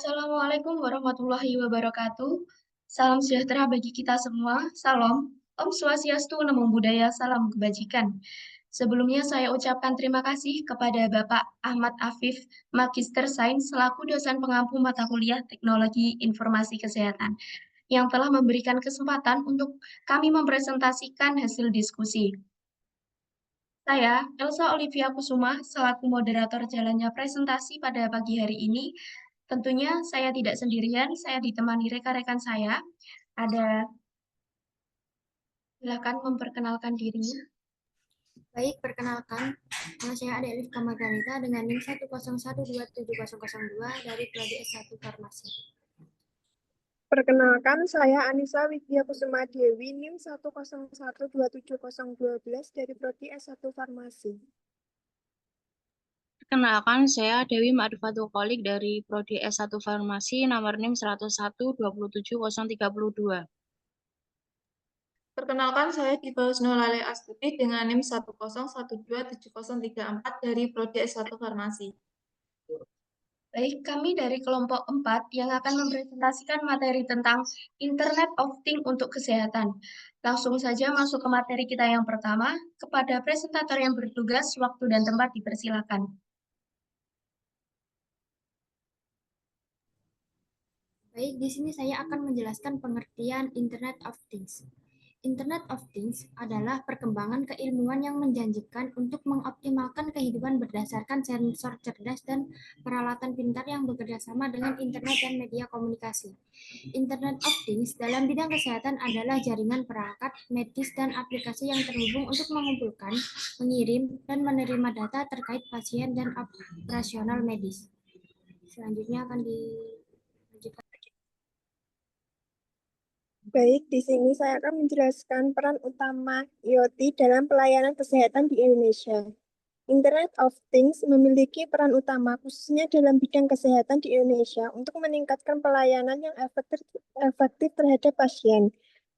Assalamualaikum warahmatullahi wabarakatuh. Salam sejahtera bagi kita semua. Salam. Om Swastiastu, Namo Buddhaya, salam kebajikan. Sebelumnya saya ucapkan terima kasih kepada Bapak Ahmad Afif, Magister Sains selaku dosen pengampu mata kuliah Teknologi Informasi Kesehatan, yang telah memberikan kesempatan untuk kami mempresentasikan hasil diskusi. Saya, Elsa Olivia Kusuma, selaku moderator jalannya presentasi pada pagi hari ini. Tentunya saya tidak sendirian, saya ditemani rekan-rekan saya. Silakan memperkenalkan dirinya. Baik, perkenalkan, nama saya Ade Elif Kamargarita dengan NIM 101270002 dari Prodi S1 Farmasi. Perkenalkan, saya Anissa Widya Kusuma Dewi, NIM 101270012 dari Prodi S1 Farmasi. Perkenalkan, saya Dewi Ma'rifatul Qolik dari Prodi S1 Farmasi nomor NIM 101-27032. Perkenalkan, saya Dipa Husnulale Astuti dengan NIM 101270034 dari Prodi S1 Farmasi. Baik, kami dari kelompok 4 yang akan mempresentasikan materi tentang Internet of Things untuk kesehatan. Langsung saja masuk ke materi kita yang pertama. Kepada presentator yang bertugas, waktu dan tempat dipersilakan. Baik, di sini saya akan menjelaskan pengertian Internet of Things. Internet of Things adalah perkembangan keilmuan yang menjanjikan untuk mengoptimalkan kehidupan berdasarkan sensor cerdas dan peralatan pintar yang bekerja sama dengan internet dan media komunikasi. Internet of Things dalam bidang kesehatan adalah jaringan perangkat, medis, dan aplikasi yang terhubung untuk mengumpulkan, mengirim, dan menerima data terkait pasien dan operasional medis. Selanjutnya akan dilanjutkan. Baik, di sini saya akan menjelaskan peran utama IoT dalam pelayanan kesehatan di Indonesia. Internet of Things memiliki peran utama khususnya dalam bidang kesehatan di Indonesia untuk meningkatkan pelayanan yang efektif terhadap pasien.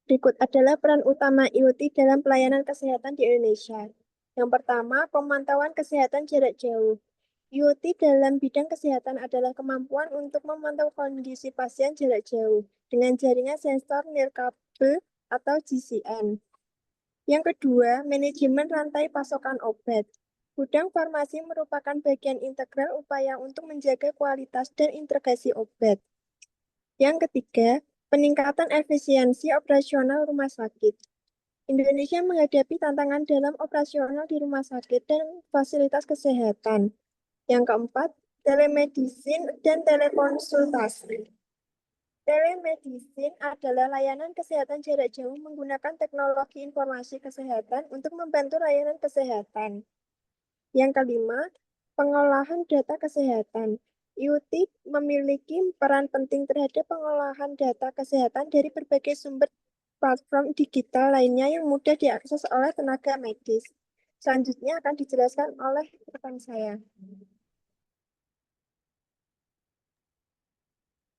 Berikut adalah peran utama IoT dalam pelayanan kesehatan di Indonesia. Yang pertama, pemantauan kesehatan jarak jauh. IoT dalam bidang kesehatan adalah kemampuan untuk memantau kondisi pasien jarak jauh dengan jaringan sensor nirkabel atau GCN. Yang kedua, manajemen rantai pasokan obat. Gudang farmasi merupakan bagian integral upaya untuk menjaga kualitas dan integrasi obat. Yang ketiga, peningkatan efisiensi operasional rumah sakit. Indonesia menghadapi tantangan dalam operasional di rumah sakit dan fasilitas kesehatan. Yang keempat, telemedicine dan telekonsultasi. Telemedicine adalah layanan kesehatan jarak jauh menggunakan teknologi informasi kesehatan untuk membantu layanan kesehatan. Yang kelima, pengolahan data kesehatan. IoT memiliki peran penting terhadap pengolahan data kesehatan dari berbagai sumber platform digital lainnya yang mudah diakses oleh tenaga medis. Selanjutnya akan dijelaskan oleh rekan saya.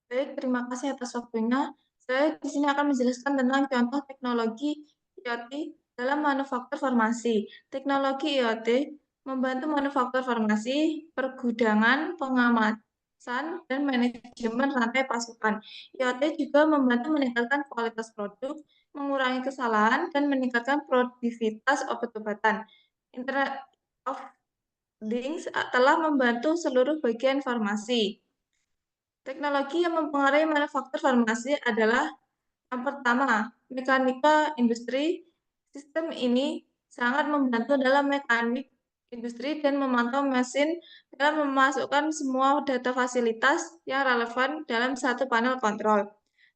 Baik, terima kasih atas waktunya. Saya di sini akan menjelaskan tentang contoh teknologi IoT dalam manufaktur farmasi. Teknologi IoT membantu manufaktur farmasi, pergudangan, pengamasan, dan manajemen rantai pasokan. IoT juga membantu meningkatkan kualitas produk, mengurangi kesalahan, dan meningkatkan produktivitas obat-obatan. Internet of Things telah membantu seluruh bagian farmasi. Teknologi yang mempengaruhi manufaktur farmasi adalah yang pertama, mekanika industri. Sistem ini sangat membantu dalam mekanik industri dan memantau mesin dalam memasukkan semua data fasilitas yang relevan dalam satu panel kontrol.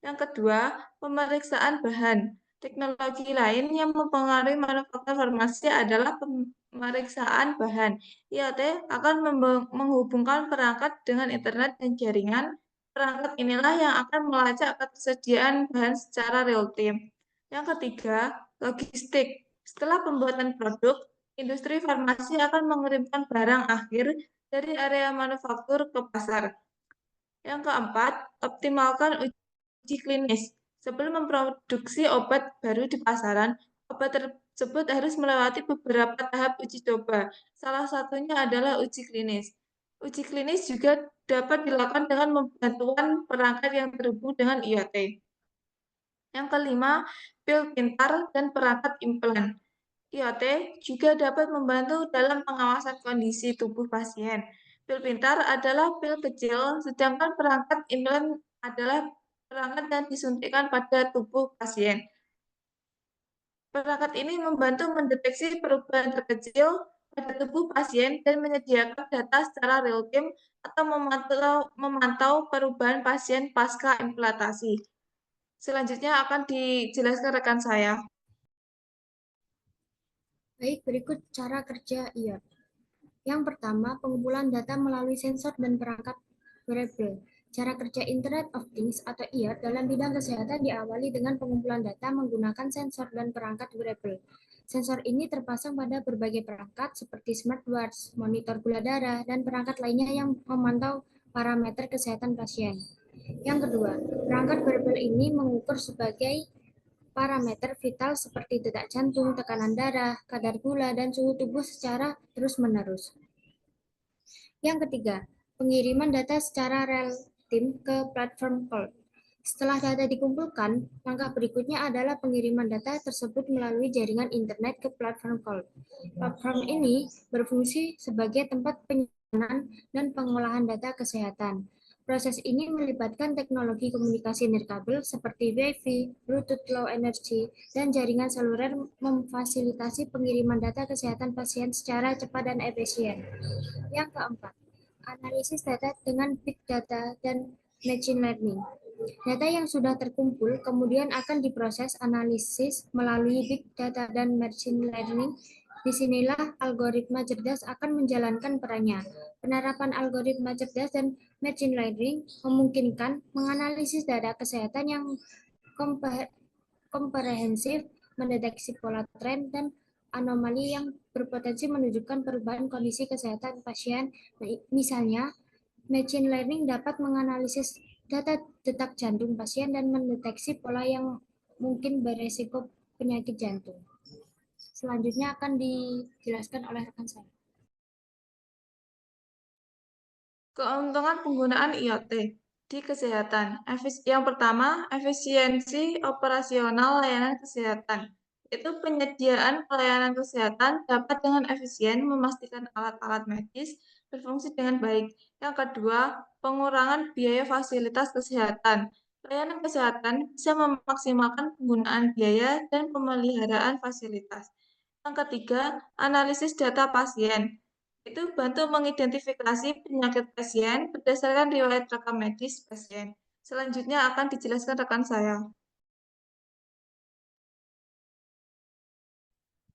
Yang kedua, pemeriksaan bahan. Teknologi lain yang mempengaruhi manufaktur farmasi adalah pemeriksaan bahan. IoT akan menghubungkan perangkat dengan internet dan jaringan. Perangkat inilah yang akan melacak ketersediaan bahan secara real-time. Yang ketiga, logistik. Setelah pembuatan produk, industri farmasi akan mengirimkan barang akhir dari area manufaktur ke pasar. Yang keempat, optimalkan uji klinis. Sebelum memproduksi obat baru di pasaran, obat tersebut harus melewati beberapa tahap uji coba. Salah satunya adalah uji klinis. Uji klinis juga dapat dilakukan dengan bantuan perangkat yang terhubung dengan IoT. Yang kelima, pil pintar dan perangkat implan. IoT juga dapat membantu dalam pengawasan kondisi tubuh pasien. Pil pintar adalah pil kecil, sedangkan perangkat implan adalah perangkat yang disuntikkan pada tubuh pasien. Perangkat ini membantu mendeteksi perubahan terkecil pada tubuh pasien dan menyediakan data secara real-time atau memantau perubahan pasien pasca implantasi. Selanjutnya akan dijelaskan rekan saya. Baik, berikut cara kerja IoT. Yang pertama, pengumpulan data melalui sensor dan perangkat wearable. Cara kerja Internet of Things atau IoT dalam bidang kesehatan diawali dengan pengumpulan data menggunakan sensor dan perangkat wearable. Sensor ini terpasang pada berbagai perangkat seperti smartwatch, monitor gula darah, dan perangkat lainnya yang memantau parameter kesehatan pasien. Yang kedua, perangkat wearable ini mengukur sebagai parameter vital seperti detak jantung, tekanan darah, kadar gula, dan suhu tubuh secara terus-menerus. Yang ketiga, pengiriman data secara real-time ke platform cloud. Setelah data dikumpulkan, langkah berikutnya adalah pengiriman data tersebut melalui jaringan internet ke platform cloud. Platform ini berfungsi sebagai tempat penyimpanan dan pengolahan data kesehatan. Proses ini melibatkan teknologi komunikasi nirkabel seperti Wi-Fi, Bluetooth Low Energy, dan jaringan seluler memfasilitasi pengiriman data kesehatan pasien secara cepat dan efisien. Yang keempat, analisis data dengan big data dan machine learning. Data yang sudah terkumpul kemudian akan diproses analisis melalui big data dan machine learning. Disinilah algoritma cerdas akan menjalankan perannya. Penerapan algoritma cerdas dan machine learning memungkinkan menganalisis data kesehatan yang komprehensif, mendeteksi pola tren dan anomali yang berpotensi menunjukkan perubahan kondisi kesehatan pasien. Misalnya, machine learning dapat menganalisis data detak jantung pasien dan mendeteksi pola yang mungkin beresiko penyakit jantung. Selanjutnya akan dijelaskan oleh rekan saya. Keuntungan penggunaan IoT di kesehatan. Yang pertama, efisiensi operasional layanan kesehatan. Itu penyediaan pelayanan kesehatan dapat dengan efisien memastikan alat-alat medis berfungsi dengan baik. Yang kedua, pengurangan biaya fasilitas kesehatan. Layanan kesehatan bisa memaksimalkan penggunaan biaya dan pemeliharaan fasilitas. Yang ketiga, analisis data pasien. Itu bantu mengidentifikasi penyakit pasien berdasarkan riwayat rekam medis pasien. Selanjutnya akan dijelaskan rekan saya.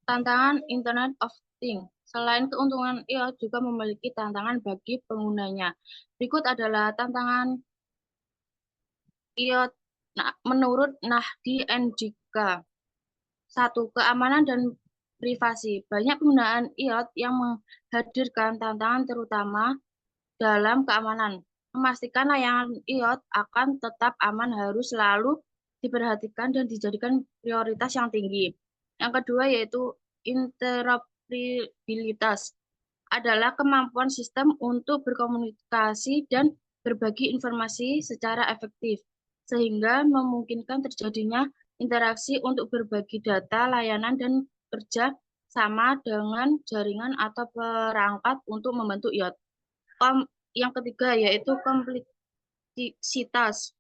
Tantangan Internet of Things. Selain keuntungan, IoT juga memiliki tantangan bagi penggunanya. Berikut adalah tantangan IoT menurut Nahdi NJK. 1. Keamanan dan privasi. Banyak penggunaan IoT yang menghadirkan tantangan terutama dalam keamanan. Memastikan layanan IoT akan tetap aman harus selalu diperhatikan dan dijadikan prioritas yang tinggi. Yang kedua yaitu interoperabilitas. Adalah kemampuan sistem untuk berkomunikasi dan berbagi informasi secara efektif, sehingga memungkinkan terjadinya interaksi untuk berbagi data, layanan, dan kerja sama dengan jaringan atau perangkat untuk membentuk IoT. Yang ketiga yaitu kompleksitas.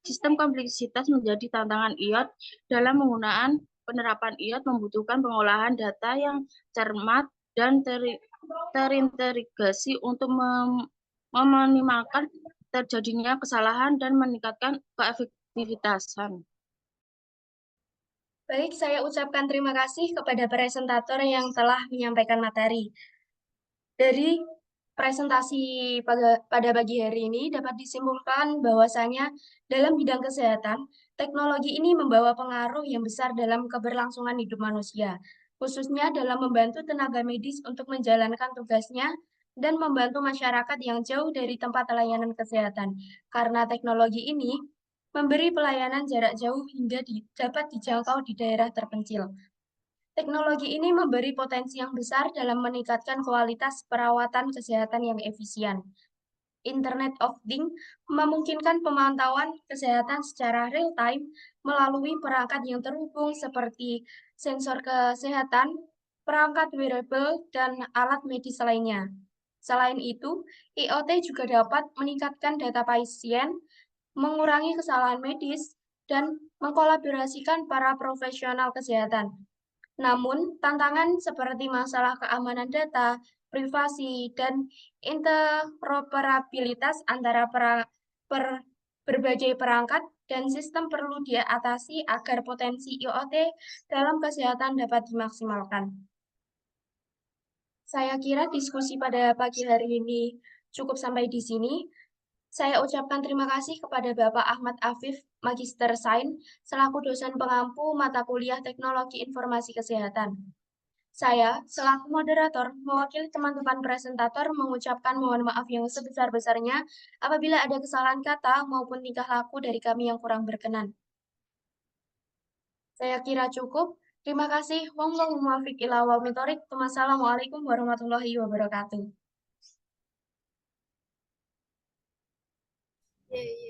Sistem kompleksitas menjadi tantangan IoT dalam penggunaan penerapan IoT membutuhkan pengolahan data yang cermat dan terintegrasi untuk meminimalkan terjadinya kesalahan dan meningkatkan keefektivitasan. Baik, saya ucapkan terima kasih kepada presentator yang telah menyampaikan materi. Dari presentasi pada pagi hari ini dapat disimpulkan bahwasanya dalam bidang kesehatan, teknologi ini membawa pengaruh yang besar dalam keberlangsungan hidup manusia, khususnya dalam membantu tenaga medis untuk menjalankan tugasnya dan membantu masyarakat yang jauh dari tempat layanan kesehatan. Karena teknologi ini memberi pelayanan jarak jauh hingga dapat dijangkau di daerah terpencil. Teknologi ini memberi potensi yang besar dalam meningkatkan kualitas perawatan kesehatan yang efisien. Internet of Things memungkinkan pemantauan kesehatan secara real-time melalui perangkat yang terhubung seperti sensor kesehatan, perangkat wearable, dan alat medis lainnya. Selain itu, IoT juga dapat meningkatkan data pasien, mengurangi kesalahan medis, dan mengkolaborasikan para profesional kesehatan. Namun, tantangan seperti masalah keamanan data, privasi, dan interoperabilitas antara berbagai perangkat dan sistem perlu diatasi agar potensi IoT dalam kesehatan dapat dimaksimalkan. Saya kira diskusi pada pagi hari ini cukup sampai di sini. Saya ucapkan terima kasih kepada Bapak Ahmad Afif, Magister Sains, selaku dosen pengampu mata kuliah Teknologi Informasi Kesehatan. Saya, selaku moderator, mewakili teman-teman presentator mengucapkan mohon maaf yang sebesar-besarnya apabila ada kesalahan kata maupun tingkah laku dari kami yang kurang berkenan. Saya kira cukup. Terima kasih. Wallahu muwaffiq ila aqwamit thoriq. Wassalamualaikum warahmatullahi wabarakatuh. Iya, iya.